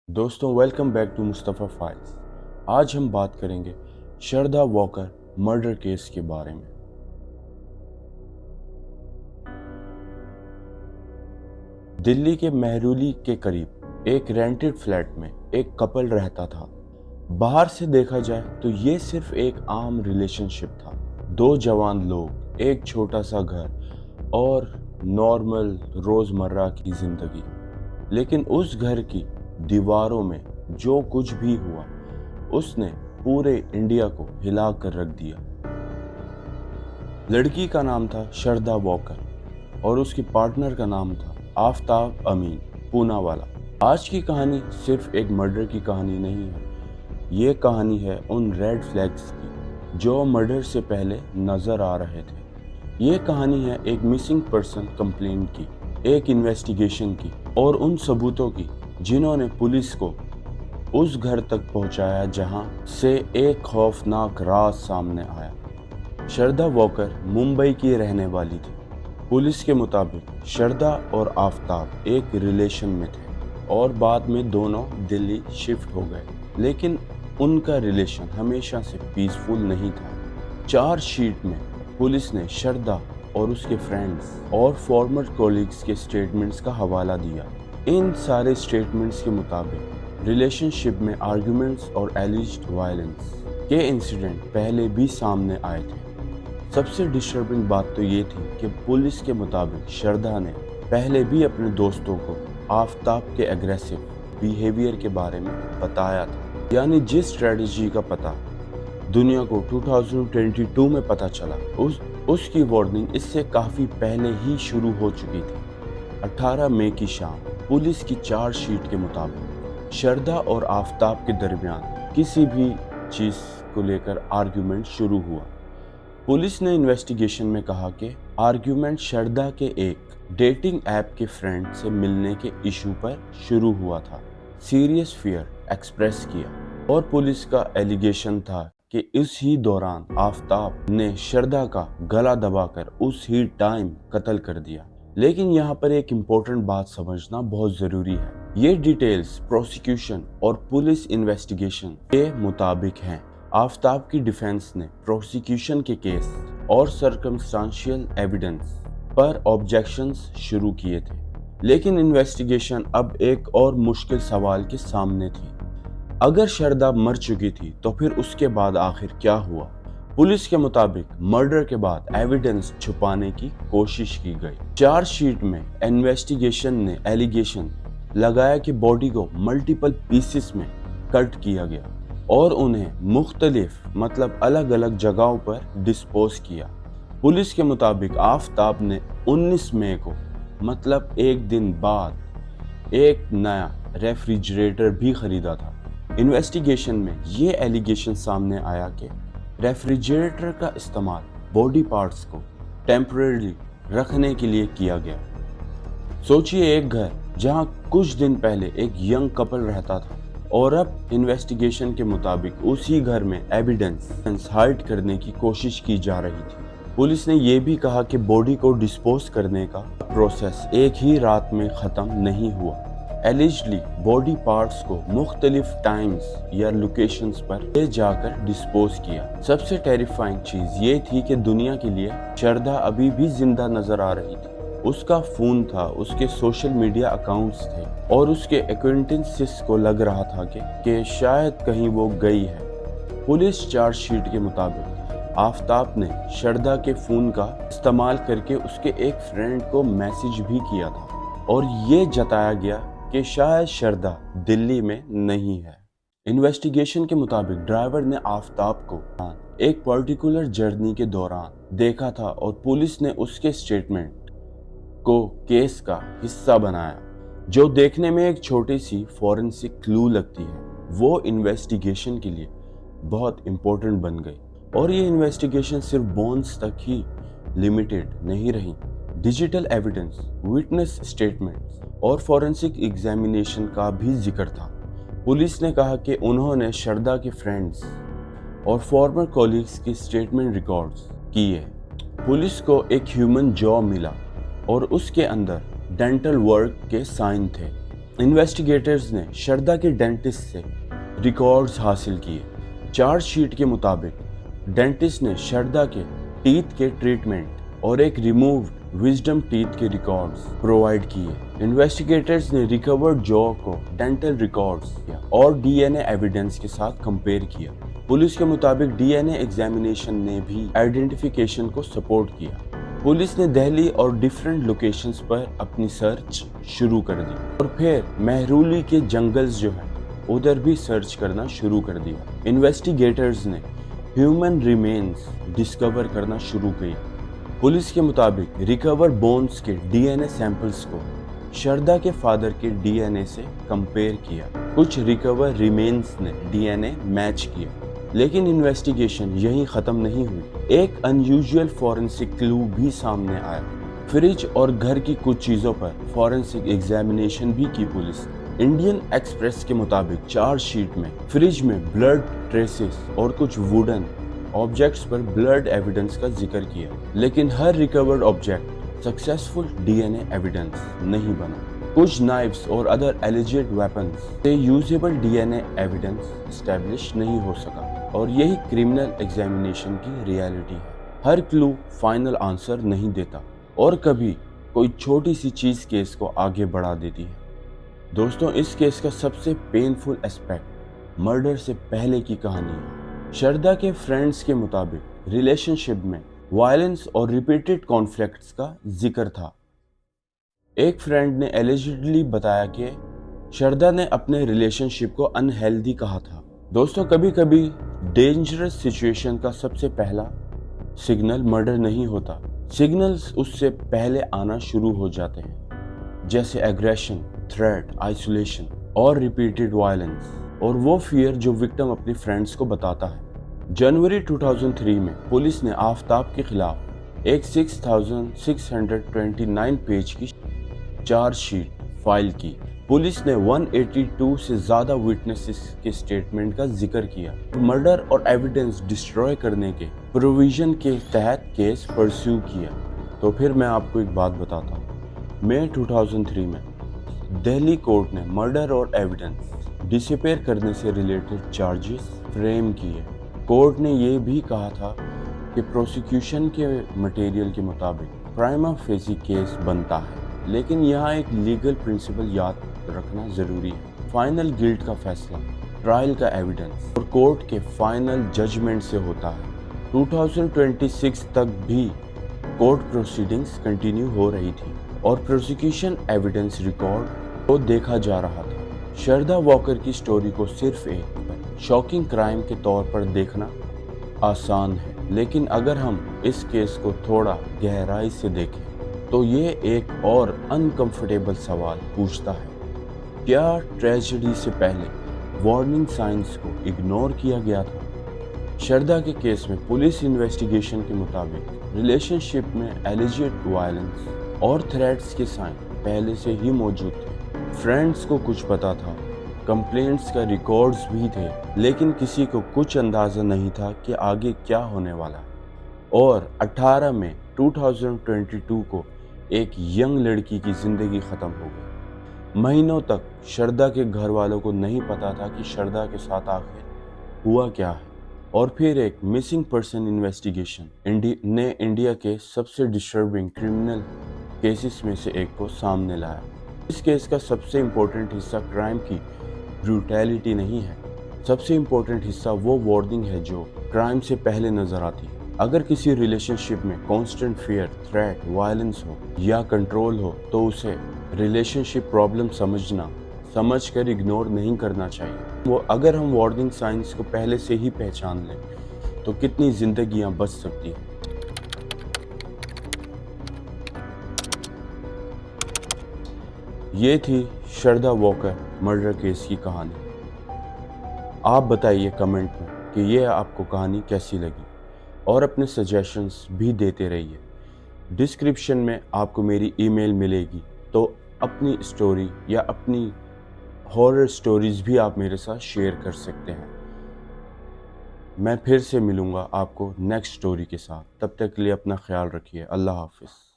दोस्तों welcome back to Mustafa files. आज हम बात करेंगे श्रद्धा वॉकर मर्डर केस के बारे में। दिल्ली के मेहरौली के करीब एक रेंटेड फ्लैट में एक कपल रहता था। बाहर से देखा जाए तो ये सिर्फ एक आम रिलेशनशिप था। दो जवान लोग, एक छोटा सा घर और नॉर्मल रोज़मर्रा की ज़िंदगी। लेकिन उस घर की दीवारों में जो कुछ भी हुआ उसने पूरे इंडिया को हिला कर रख दिया। लड़की का नाम था श्रद्धा वॉकर और उसके पार्टनर का नाम था आफताब अमीन पूनावाला। आज की कहानी सिर्फ एक मर्डर की कहानी नहीं है, ये कहानी है उन रेड फ्लैग्स की जो मर्डर से पहले नजर आ रहे थे। ये कहानी है एक मिसिंग पर्सन कंप्लेंट की, एक इन्वेस्टिगेशन की और उन सबूतों की जिन्होंने पुलिस को उस घर तक पहुंचाया जहां से एक खौफनाक राज सामने आया। श्रद्धा वॉकर मुंबई की रहने वाली थी। पुलिस के मुताबिक श्रद्धा और आफताब एक रिलेशन में थे और बाद में दोनों दिल्ली शिफ्ट हो गए, लेकिन उनका रिलेशन हमेशा से पीसफुल नहीं था। चार्जशीट में पुलिस ने श्रद्धा और उसके फ्रेंड्स और फॉर्मर कोलीग्स के स्टेटमेंट्स का हवाला दिया। इन सारे स्टेटमेंट्स के मुताबिक रिलेशनशिप में आर्गुमेंट्स और एलिज्ड वायलेंस के इंसिडेंट पहले भी सामने आए थे। सबसे डिस्टर्बिंग बात तो ये थी कि पुलिस के मुताबिक श्रद्धा ने पहले भी अपने दोस्तों को आफताब के एग्रेसिव बिहेवियर के बारे में बताया था। यानी जिस स्ट्रेटजी का पता दुनिया को 2022 में पता चला, उसकी वार्निंग इससे काफ़ी पहले ही शुरू हो चुकी थी। 18 मई की शाम पुलिस की चार्जशीट के मुताबिक श्रद्धा और आफताब के दरमियान किसी भी चीज़ को लेकर आर्ग्यूमेंट शुरू हुआ। पुलिस ने इन्वेस्टिगेशन में कहा कि आर्ग्यूमेंट श्रद्धा के एक डेटिंग ऐप के फ्रेंड से मिलने के इशू पर शुरू हुआ था। सीरियस फियर एक्सप्रेस किया और पुलिस का एलिगेशन था कि इस ही दौरान आफताब ने श्रद्धा का गला दबाकर उस ही टाइम कत्ल कर दिया। लेकिन यहाँ पर एक इम्पोर्टेंट बात समझना बहुत ज़रूरी है। ये डिटेल्स प्रोसिक्यूशन और पुलिस इन्वेस्टिगेशन के मुताबिक हैं। आफताब की डिफेंस ने प्रोसिक्यूशन के केस और सर्कमस्टांशियल एविडेंस पर ऑब्जेक्शंस शुरू किए थे, लेकिन इन्वेस्टिगेशन अब एक और मुश्किल सवाल के सामने थी। अगर श्रद्धा मर चुकी थी तो फिर उसके बाद आखिर क्या हुआ? पुलिस के मुताबिक मर्डर के बाद एविडेंस छुपाने की कोशिश की गई। चार्जशीट में इन्वेस्टिगेशन ने एलिगेशन लगाया कि बॉडी को मल्टीपल पीसेस में कट किया गया और उन्हें मुख्तलिफ अलग अलग जगहों पर डिस्पोज किया। पुलिस के मुताबिक आफताब ने 19 मई को एक दिन बाद एक नया रेफ्रिजरेटर भी खरीदा था। इन्वेस्टिगेशन में ये एलिगेशन सामने आया कि रेफ्रिजरेटर का इस्तेमाल बॉडी पार्ट्स को टेम्परेरी रखने के लिए किया गया। सोचिए, एक घर जहां कुछ दिन पहले एक यंग कपल रहता था और अब इन्वेस्टिगेशन के मुताबिक उसी घर में एविडेंस हाइड करने की कोशिश की जा रही थी। पुलिस ने यह भी कहा कि बॉडी को डिस्पोज करने का प्रोसेस एक ही रात में ख़त्म नहीं हुआ। एलिजली बॉडी पार्ट्स को मुख्तलिफ टाइम्स या लोकेशंस पर ले जाकर डिस्पोज किया। सबसे टेरिफाइंग चीज़ ये थी कि दुनिया के लिए श्रद्धा अभी भी जिंदा नजर आ रही थी। उसका फ़ोन था, उसके सोशल मीडिया अकाउंट्स थे और उसके एक्वेंटेंसेस को लग रहा था कि शायद कहीं वो गई है। पुलिस चार्जशीट के मुताबिक आफताब ने श्रद्धा के फ़ोन का इस्तेमाल करके उसके एक फ्रेंड को मैसेज भी किया था और ये जताया गया कि शायद श्रद्धा दिल्ली में नहीं है। इन्वेस्टिगेशन के मुताबिक ड्राइवर ने आफताब को एक पर्टिकुलर जर्नी के दौरान देखा था और पुलिस ने उसके स्टेटमेंट को केस का हिस्सा बनाया, जो देखने में एक छोटी सी फॉरेंसिक क्लू लगती है। वो इन्वेस्टिगेशन के लिए बहुत इम्पोर्टेंट बन गई और ये इन्वेस्टिगेशन सिर्फ बोन्स तक ही लिमिटेड नहीं रही। डिजिटल एविडेंस, विटनेस स्टेटमेंट्स और फॉरेंसिक एग्जामिनेशन का भी जिक्र था। पुलिस ने कहा कि उन्होंने श्रद्धा के फ्रेंड्स और फॉर्मर कॉलीग्स की स्टेटमेंट रिकॉर्ड्स किए। पुलिस को एक ह्यूमन जॉ मिला और उसके अंदर डेंटल वर्क के साइन थे। इन्वेस्टिगेटर्स ने शरदा के डेंटिस्ट से रिकॉर्ड्स हासिल किए। चार्ज शीट के मुताबिक डेंटिस्ट ने शरदा के टीथ के ट्रीटमेंट और एक रिमूव्ड विजडम टीथ के रिकॉर्ड्स प्रोवाइड किए। इन्वेस्टिगेटर्स ने रिकवर्ड जॉ को डेंटल रिकॉर्ड्स और डीएनए एविडेंस के साथ कंपेयर किया। पुलिस के मुताबिक डीएनए एग्जामिनेशन ने भी आइडेंटिफिकेशन को सपोर्ट किया। पुलिस ने दिल्ली और डिफरेंट लोकेशंस पर अपनी सर्च शुरू कर दी और फिर महरूली के जंगल्स जो है उधर भी सर्च करना शुरू कर दिया। इन्वेस्टिगेटर्स ने ह्यूमन रिमेन्स डिस्कवर करना शुरू किया। पुलिस के मुताबिक रिकवर बोन्स के डीएनए सैंपल्स को शरदा के फादर के डीएनए से कंपेयर किया। कुछ रिकवर रिमेन्स ने डीएनए मैच किया, लेकिन इन्वेस्टिगेशन यहीं ख़त्म नहीं हुई। एक अनयूजुअल फॉरेंसिक क्लू भी सामने आया। फ्रिज और घर की कुछ चीज़ों पर फॉरेंसिक एग्जामिनेशन भी की पुलिस ने। इंडियन एक्सप्रेस के मुताबिक चार्ज शीट में फ्रिज में ब्लड ट्रेसेस और कुछ वुडन ऑब्जेक्ट्स पर ब्लड एविडेंस का जिक्र किया, लेकिन हर recovered object successful DNA evidence नहीं बना। कुछ नाइफ्स और अदर एलिजेड वेपन्स से यूजेबल डीएनए एविडेंस एस्टैब्लिश नहीं हो सका, और यही क्रिमिनल एग्जामिनेशन की रियलिटी है। हर क्लू फाइनल आंसर नहीं देता और कभी कोई छोटी सी चीज़ केस को आगे बढ़ा देती है। दोस्तों, इस केस का सबसे पेनफुल एस्पेक्ट मर्डर से पहले की कहानी है। शरदा के फ्रेंड्स के मुताबिक रिलेशनशिप में वायलेंस और रिपीटेड कॉन्फ्लिक्ट्स का जिक्र था। एक फ्रेंड ने एलिजिडली बताया कि शरदा ने अपने रिलेशनशिप को अनहेल्दी कहा था। दोस्तों, कभी कभी डेंजरस सिचुएशन का सबसे पहला सिग्नल मर्डर नहीं होता। सिग्नल्स उससे पहले आना शुरू हो जाते हैं, जैसे एग्रेशन, थ्रेट, आइसोलेशन और रिपीटेड वायलेंस, और वो फियर जो विक्टिम अपनी फ्रेंड्स को बताता है। जनवरी 2003 में पुलिस ने आफ्ताब के खिलाफ एक 6629 पेज की चार्ज शीट फाइल की। पुलिस ने 182 से ज़्यादा विटनेसेस के स्टेटमेंट का जिक्र किया। मर्डर और एविडेंस डिस्ट्रॉय करने के प्रोविजन के तहत केस परस्यू किया। तो फिर मैं आपको एक बात बताता हूँ। मई 2003 में दिल्ली कोर्ट ने मर्डर और एविडेंस डिसअपीयर करने से रिलेटेड चार्जेस फ्रेम किए। कोर्ट ने यह भी कहा था कि प्रोसिक्यूशन के मटेरियल के मुताबिक प्राइमा फेसी केस बनता है, लेकिन यहाँ एक लीगल प्रिंसिपल याद रखना ज़रूरी है। फाइनल गिल्ट का फैसला ट्रायल का एविडेंस और कोर्ट के फाइनल जजमेंट से होता है। 2026 तक भी कोर्ट प्रोसीडिंग्स कंटिन्यू हो रही थी और प्रोसिक्यूशन एविडेंस रिकॉर्ड को देखा जा रहा था। शरदा वॉकर की स्टोरी को सिर्फ एक शॉकिंग क्राइम के तौर पर देखना आसान है, लेकिन अगर हम इस केस को थोड़ा गहराई से देखें तो ये एक और अनकंफर्टेबल सवाल पूछता है, क्या ट्रेजेडी से पहले वार्निंग साइंस को इग्नोर किया गया था? शरदा के केस में पुलिस इन्वेस्टिगेशन के मुताबिक रिलेशनशिप में एलिजेड वायलेंस और थ्रेट्स के साइन पहले से ही मौजूद थे। फ्रेंड्स को कुछ पता था, कंप्लेंट्स का रिकॉर्ड्स भी थे, लेकिन किसी को कुछ अंदाज़ा नहीं था कि आगे क्या होने वाला है। और 18 मई 2022 को एक यंग लड़की की ज़िंदगी ख़त्म हो गई। महीनों तक शरदा के घर वालों को नहीं पता था कि शरदा के साथ आखिर हुआ क्या है। और फिर एक मिसिंग पर्सन इन्वेस्टिगेशन ने इंडिया के सबसे डिस्टर्बिंग क्रिमिनल केसेस में से एक को सामने लाया। इस केस का सबसे इम्पोर्टेंट हिस्सा क्राइम की ब्रूटैलिटी नहीं है, सबसे इम्पोर्टेंट हिस्सा वो वार्निंग है जो क्राइम से पहले नज़र आती है। अगर किसी रिलेशनशिप में कांस्टेंट फियर, थ्रेट, वायलेंस हो या कंट्रोल हो तो उसे रिलेशनशिप प्रॉब्लम समझकर इग्नोर नहीं करना चाहिए। अगर हम वार्निंग साइंस को पहले से ही पहचान लें तो कितनी जिंदगियां बच सकती हैं। ये थी शरदा वॉकर मर्डर केस की कहानी। आप बताइए कमेंट में कि ये आपको कहानी कैसी लगी और अपने सजेशंस भी देते रहिए। डिस्क्रिप्शन में आपको मेरी ईमेल मिलेगी, तो अपनी स्टोरी या अपनी हॉरर स्टोरीज भी आप मेरे साथ शेयर कर सकते हैं। मैं फिर से मिलूँगा आपको नेक्स्ट स्टोरी के साथ। तब तक के लिए अपना ख्याल रखिए। अल्लाह हाफिज़।